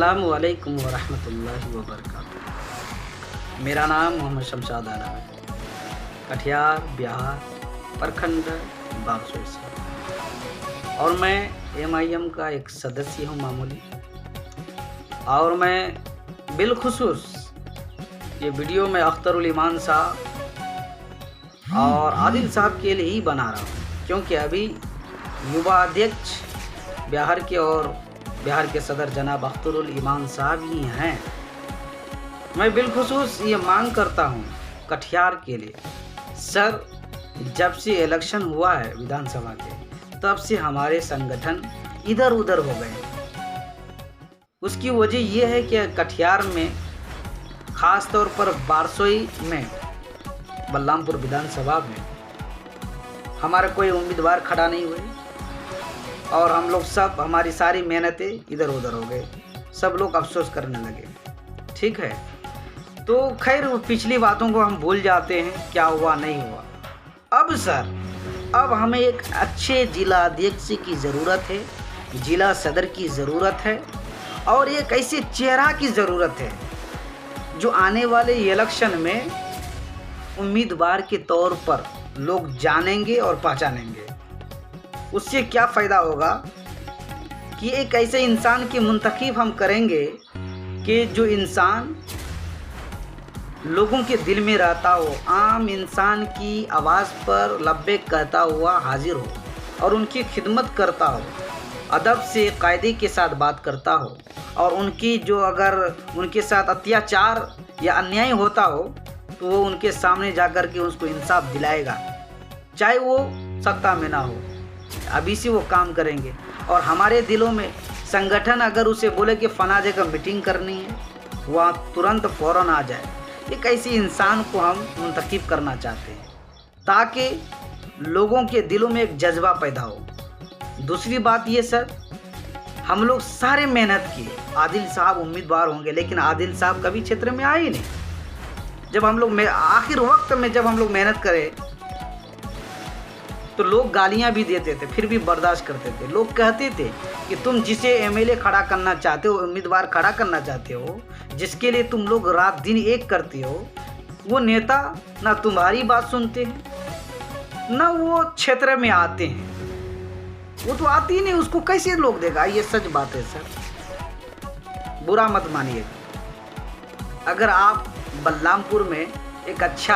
अस्सलामु अलैकुम वरहमतुल्लाहि वबरकातुहू। मेरा नाम मोहम्मद शमशाद आलम है। कटिहार बिहार प्रखंड बारसोई से, और मैं MIM का एक सदस्य हूँ मामूली। और मैं बिलखुसूस ये वीडियो में अख्तरुल ईमान साहब और आदिल साहब के लिए ही बना रहा हूँ, क्योंकि अभी युवा अध्यक्ष बिहार के और बिहार के सदर जनाब अख्तरुल ईमान साहब ही हैं। मैं बिलखुसूस ये मांग करता हूँ कटिहार के लिए, सर जब से इलेक्शन हुआ है विधानसभा के, तब से हमारे संगठन इधर उधर हो गए। उसकी वजह यह है कि कटिहार में ख़ास तौर पर बारसोई में बलरामपुर विधानसभा में हमारे कोई उम्मीदवार खड़ा नहीं हुए, और हम लोग सब हमारी सारी मेहनतें इधर उधर हो गए। सब लोग अफसोस करने लगे। ठीक है, तो खैर पिछली बातों को हम भूल जाते हैं, क्या हुआ नहीं हुआ। अब सर, अब हमें एक अच्छे जिला अध्यक्ष की ज़रूरत है, जिला सदर की ज़रूरत है, और एक ऐसे चेहरा की ज़रूरत है जो आने वाले इलेक्शन में उम्मीदवार के तौर पर लोग जानेंगे और पहचानेंगे। उससे क्या फ़ायदा होगा कि एक ऐसे इंसान की मुंतखब हम करेंगे कि जो इंसान लोगों के दिल में रहता हो, आम इंसान की आवाज़ पर लब्बैक कहता हुआ हाजिर हो, और उनकी खिदमत करता हो, अदब से कायदे के साथ बात करता हो, और उनकी जो अगर उनके साथ अत्याचार या अन्याय होता हो तो वो उनके सामने जाकर के उसको इंसाफ दिलाएगा, चाहे वो सत्ता में ना हो। अभी से वो काम करेंगे, और हमारे दिलों में संगठन अगर उसे बोले कि फला जगह मीटिंग करनी है, वहाँ तुरंत फ़ौरन आ जाए। एक ऐसे इंसान को हम मुंतखब करना चाहते हैं ताकि लोगों के दिलों में एक जज्बा पैदा हो। दूसरी बात ये सर, हम लोग सारे मेहनत किए, आदिल साहब उम्मीदवार होंगे, लेकिन आदिल साहब कभी क्षेत्र में आए ही नहीं। जब हम लोग आखिर वक्त में जब हम लोग मेहनत करें तो लोग गालियां भी देते थे, फिर भी बर्दाश्त करते थे। लोग कहते थे कि तुम जिसे MLA खड़ा करना चाहते हो, उम्मीदवार खड़ा करना चाहते हो, जिसके लिए तुम लोग रात दिन एक करते हो, वो नेता ना तुम्हारी बात सुनते हैं ना वो क्षेत्र में आते हैं। वो तो आती ही नहीं, उसको कैसे लोग देगा। ये सच बात है सर, बुरा मत मानिएगा। अगर आप बलरामपुर में एक अच्छा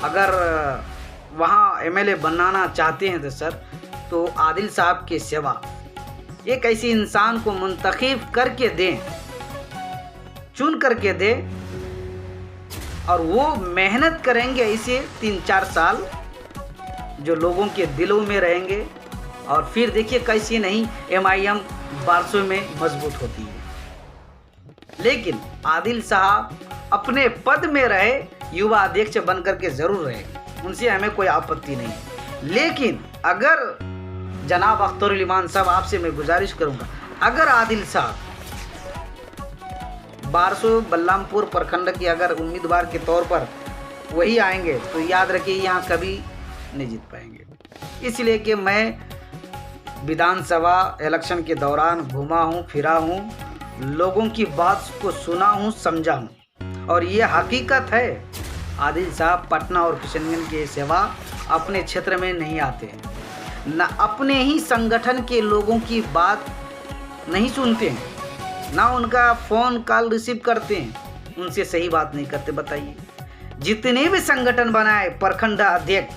अगर वहाँ MLA बनाना चाहते हैं तो सर, तो आदिल साहब के सिवा एक ऐसे इंसान को मुंतखब करके दें, चुन करके दें, और वो मेहनत करेंगे ऐसे 3-4 साल जो लोगों के दिलों में रहेंगे, और फिर देखिए कैसी नहीं MIM बारसोई में मजबूत होती है। लेकिन आदिल साहब अपने पद में रहे, युवा अध्यक्ष बन करके ज़रूर रहे, उनसे हमें कोई आपत्ति नहीं है। लेकिन अगर जनाब अख्तरुल ईमान साहब, आपसे मैं गुजारिश करूंगा, अगर आदिल साहब बारसोई बलरामपुर प्रखंड के अगर उम्मीदवार के तौर पर वही आएंगे तो याद रखिए यहाँ कभी नहीं जीत पाएंगे। इसलिए कि मैं विधानसभा इलेक्शन के दौरान घूमा हूँ, फिरा हूँ, लोगों की बात को सुना हूँ, समझा हूँ, और ये हकीकत है। आदिल साहब पटना और किशनगंज के सिवा अपने क्षेत्र में नहीं आते हैं, न अपने ही संगठन के लोगों की बात नहीं सुनते हैं, ना उनका फ़ोन कॉल रिसीव करते हैं, उनसे सही बात नहीं करते। बताइए, जितने भी संगठन बनाए, प्रखंड अध्यक्ष,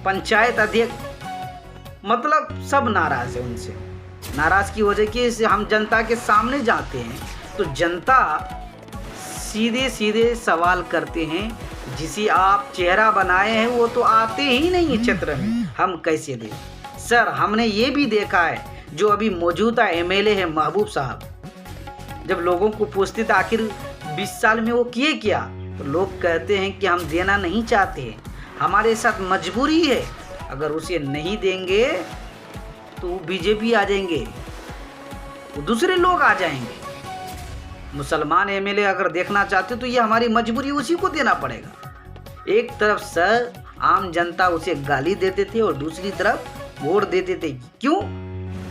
पंचायत अध्यक्ष, मतलब सब नाराज़ है उनसे। नाराज़ की वजह कि हम जनता के सामने जाते हैं तो जनता सीधे सीधे सवाल करते हैं, जिसे आप चेहरा बनाए हैं वो तो आते ही नहीं क्षेत्र में, हम कैसे दें। सर हमने ये भी देखा है, जो अभी मौजूदा MLA है महबूब साहब, जब लोगों को पूछते थे आखिर 20 साल में वो किए क्या, तो लोग कहते हैं कि हम देना नहीं चाहते हैं, हमारे साथ मजबूरी है। अगर उसे नहीं देंगे तो BJP आ जाएंगे, वो दूसरे लोग आ जाएंगे। मुसलमान MLA अगर देखना चाहते तो ये हमारी मजबूरी, उसी को देना पड़ेगा। एक तरफ सर आम जनता उसे गाली देते थे और दूसरी तरफ वोट देते थे। क्यों?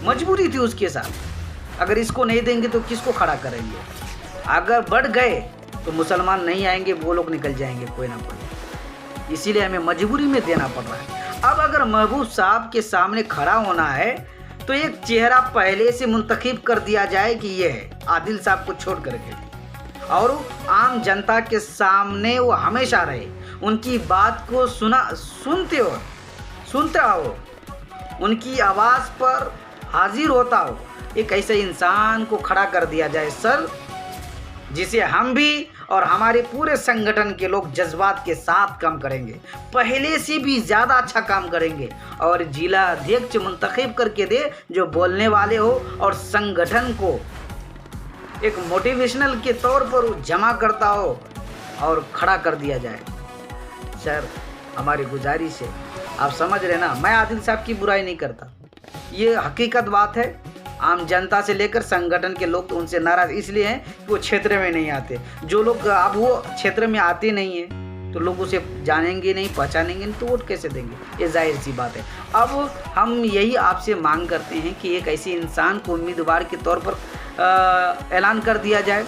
मजबूरी थी उसके साथ। अगर इसको नहीं देंगे तो किसको खड़ा करेंगे? अगर बढ़ गए तो मुसलमान नहीं आएंगे, वो लोग निकल जाएंगे कोई ना कोई। इसीलिए हमें मजबूरी में देना पड़ रहा है। अब अगर महबूब साहब के सामने खड़ा होना है तो एक चेहरा पहले से मुंतखब कर दिया जाए कि ये है, आदिल साहब को छोड़ करके, और आम जनता के सामने वो हमेशा रहे, उनकी बात को सुनते हो, उनकी आवाज़ पर हाजिर होता हो। एक ऐसे इंसान को खड़ा कर दिया जाए सर, जिसे हम भी और हमारे पूरे संगठन के लोग जज्बात के साथ काम करेंगे, पहले से भी ज़्यादा अच्छा काम करेंगे, और जिला अध्यक्ष मुंतखब करके दे जो बोलने वाले हो और संगठन को एक मोटिवेशनल के तौर पर जमा करता हो और खड़ा कर दिया जाए। सर हमारी गुजारिश है, आप समझ रहे ना, मैं आदिल साहब की बुराई नहीं करता, ये हकीकत बात है। आम जनता से लेकर संगठन के लोग तो उनसे नाराज इसलिए हैं कि वो क्षेत्र में नहीं आते। जो लोग अब वो क्षेत्र में आते नहीं हैं तो लोग उसे जानेंगे नहीं, पहचानेंगे नहीं, तो वोट कैसे देंगे? ये जाहिर सी बात है। अब हम यही आपसे मांग करते हैं कि एक ऐसे इंसान को उम्मीदवार के तौर पर ऐलान कर दिया जाए,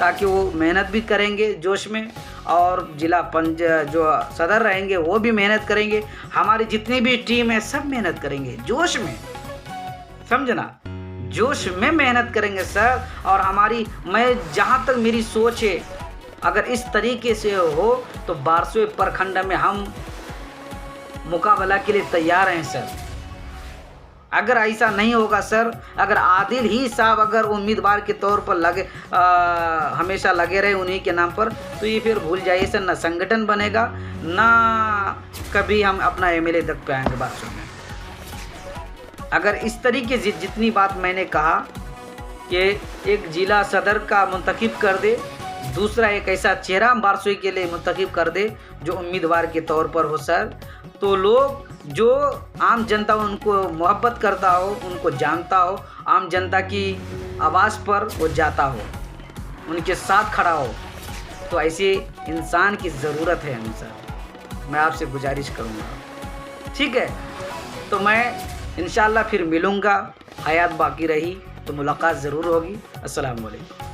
ताकि वो मेहनत भी करेंगे जोश में, और जिला जो सदर रहेंगे वो भी मेहनत करेंगे, हमारी जितनी भी टीम है सब मेहनत करेंगे जोश में, समझना, जोश में मेहनत करेंगे सर। और मैं जहाँ तक मेरी सोच है, अगर इस तरीके से हो तो बारसोई प्रखंड में हम मुकाबला के लिए तैयार हैं सर। अगर ऐसा नहीं होगा सर, अगर आदिल ही साहब अगर उम्मीदवार के तौर पर हमेशा लगे रहे उन्हीं के नाम पर, तो ये फिर भूल जाइए सर, ना संगठन बनेगा ना कभी हम अपना एमएलए तक पाएंगे बारसोई में। अगर इस तरीके से जितनी बात मैंने कहा कि एक जिला सदर का मुंतखब कर दे, दूसरा एक ऐसा चेहरा बारसोई के लिए मुंतखब कर दे जो उम्मीदवार के तौर पर हो सर, तो लोग जो आम जनता उनको मोहब्बत करता हो, उनको जानता हो, आम जनता की आवाज़ पर वो जाता हो, उनके साथ खड़ा हो, तो ऐसे इंसान की ज़रूरत है हमें सर। मैं आपसे गुजारिश करूँगा, ठीक है? तो मैं इंशाल्लाह फिर मिलूँगा, हयात बाकी रही तो मुलाकात ज़रूर होगी। अस्सलाम वालेकुम।